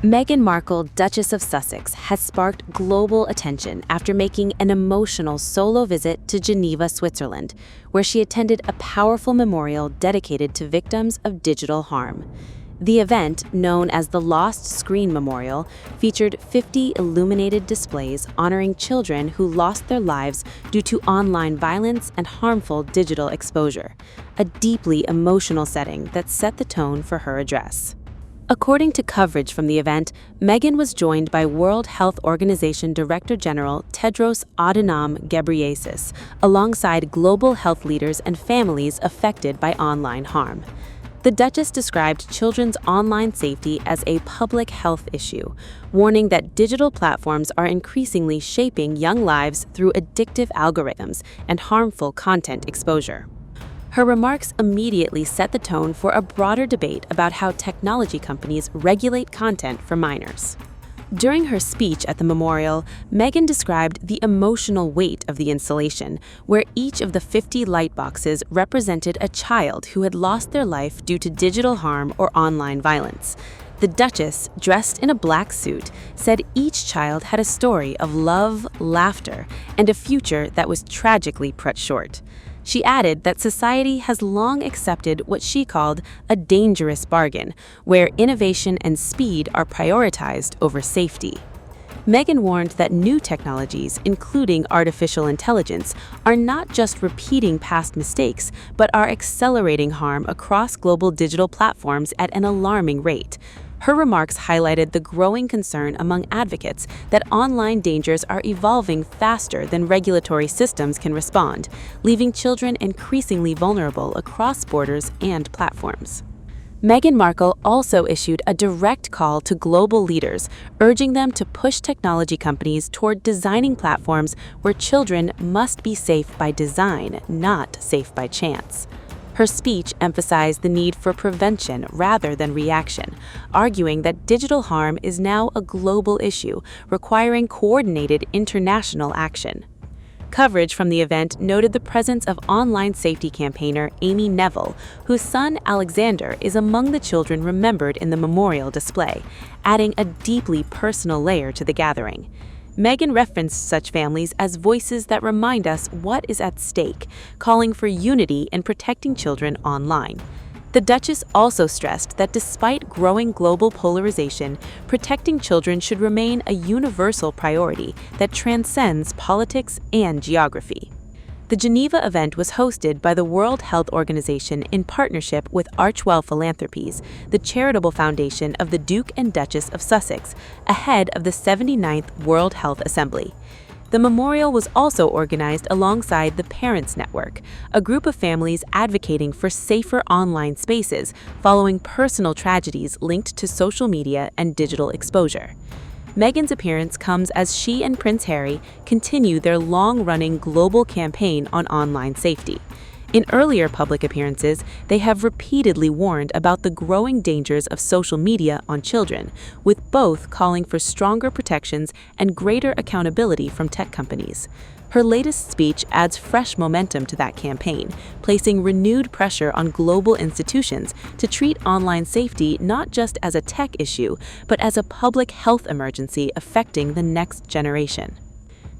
Meghan Markle, Duchess of Sussex, has sparked global attention after making an emotional solo visit to Geneva, Switzerland, where she attended a powerful memorial dedicated to victims of digital harm. The event, known as the Lost Screen Memorial, featured 50 illuminated displays honoring children who lost their lives due to online violence and harmful digital exposure, a deeply emotional setting that set the tone for her address. According to coverage from the event, Meghan was joined by World Health Organization Director General Tedros Adhanom Ghebreyesus, alongside global health leaders and families affected by online harm. The Duchess described children's online safety as a public health issue, warning that digital platforms are increasingly shaping young lives through addictive algorithms and harmful content exposure. Her remarks immediately set the tone for a broader debate about how technology companies regulate content for minors. During her speech at the memorial, Meghan described the emotional weight of the installation, where each of the 50 light boxes represented a child who had lost their life due to digital harm or online violence. The Duchess, dressed in a black suit, said each child had a story of love, laughter, and a future that was tragically cut short. She added that society has long accepted what she called a dangerous bargain, where innovation and speed are prioritized over safety. Meghan warned that new technologies, including artificial intelligence, are not just repeating past mistakes, but are accelerating harm across global digital platforms at an alarming rate. Her remarks highlighted the growing concern among advocates that online dangers are evolving faster than regulatory systems can respond, leaving children increasingly vulnerable across borders and platforms. Meghan Markle also issued a direct call to global leaders, urging them to push technology companies toward designing platforms where children must be safe by design, not safe by chance. Her speech emphasized the need for prevention rather than reaction, arguing that digital harm is now a global issue, requiring coordinated international action. Coverage from the event noted the presence of online safety campaigner Amy Neville, whose son Alexander is among the children remembered in the memorial display, adding a deeply personal layer to the gathering. Meghan referenced such families as voices that remind us what is at stake, calling for unity in protecting children online. The Duchess also stressed that despite growing global polarization, protecting children should remain a universal priority that transcends politics and geography. The Geneva event was hosted by the World Health Organization in partnership with Archewell Philanthropies, the charitable foundation of the Duke and Duchess of Sussex, ahead of the 79th World Health Assembly. The memorial was also organized alongside the Parents Network, a group of families advocating for safer online spaces following personal tragedies linked to social media and digital exposure. Meghan's appearance comes as she and Prince Harry continue their long-running global campaign on online safety. In earlier public appearances, they have repeatedly warned about the growing dangers of social media on children, with both calling for stronger protections and greater accountability from tech companies. Her latest speech adds fresh momentum to that campaign, placing renewed pressure on global institutions to treat online safety not just as a tech issue, but as a public health emergency affecting the next generation.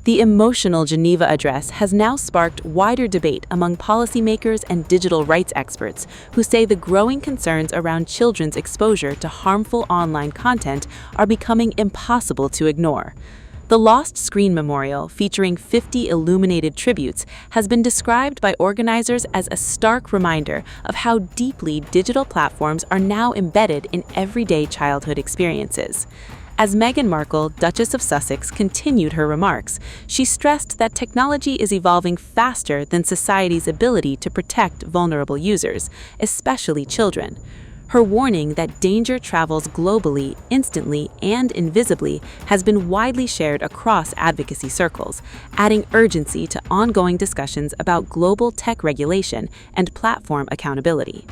The emotional Geneva address has now sparked wider debate among policymakers and digital rights experts who say the growing concerns around children's exposure to harmful online content are becoming impossible to ignore. The Lost Screen Memorial, featuring 50 illuminated tributes, has been described by organizers as a stark reminder of how deeply digital platforms are now embedded in everyday childhood experiences. As Meghan Markle, Duchess of Sussex, continued her remarks, she stressed that technology is evolving faster than society's ability to protect vulnerable users, especially children. Her warning that danger travels globally, instantly, and invisibly has been widely shared across advocacy circles, adding urgency to ongoing discussions about global tech regulation and platform accountability.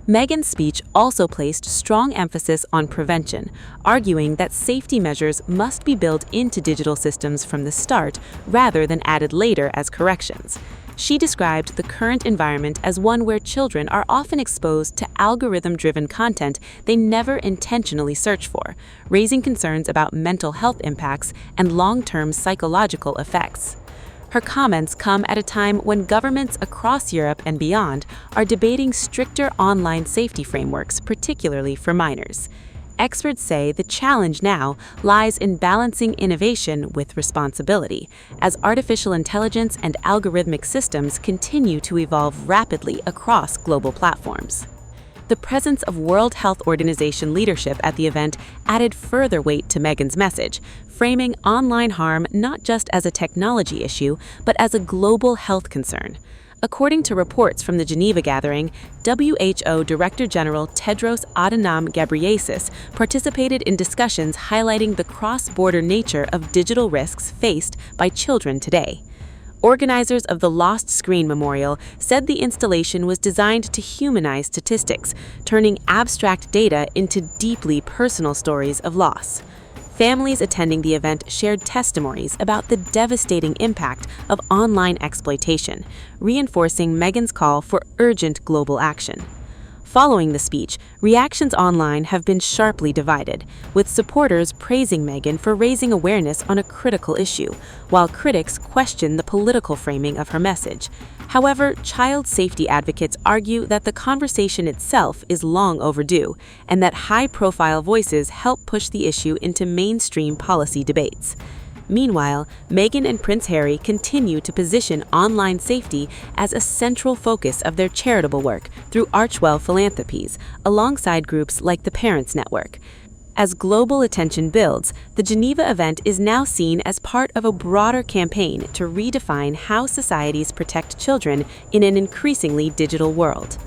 Meghan's speech also placed strong emphasis on prevention, arguing that safety measures must be built into digital systems from the start rather than added later as corrections. She described the current environment as one where children are often exposed to algorithm-driven content they never intentionally search for, raising concerns about mental health impacts and long-term psychological effects. Her comments come at a time when governments across Europe and beyond are debating stricter online safety frameworks, particularly for minors. Experts say the challenge now lies in balancing innovation with responsibility, as artificial intelligence and algorithmic systems continue to evolve rapidly across global platforms. The presence of World Health Organization leadership at the event added further weight to Meghan's message, framing online harm not just as a technology issue, but as a global health concern. According to reports from the Geneva gathering, WHO Director General Tedros Adhanom Ghebreyesus participated in discussions highlighting the cross-border nature of digital risks faced by children today. Organizers of the Lost Screen Memorial said the installation was designed to humanize statistics, turning abstract data into deeply personal stories of loss. Families attending the event shared testimonies about the devastating impact of online exploitation, reinforcing Meghan's call for urgent global action. Following the speech, reactions online have been sharply divided, with supporters praising Meghan for raising awareness on a critical issue, while critics question the political framing of her message. However, child safety advocates argue that the conversation itself is long overdue, and that high-profile voices help push the issue into mainstream policy debates. Meanwhile, Meghan and Prince Harry continue to position online safety as a central focus of their charitable work through Archewell philanthropies, alongside groups like the Parents Network. As global attention builds, the Geneva event is now seen as part of a broader campaign to redefine how societies protect children in an increasingly digital world.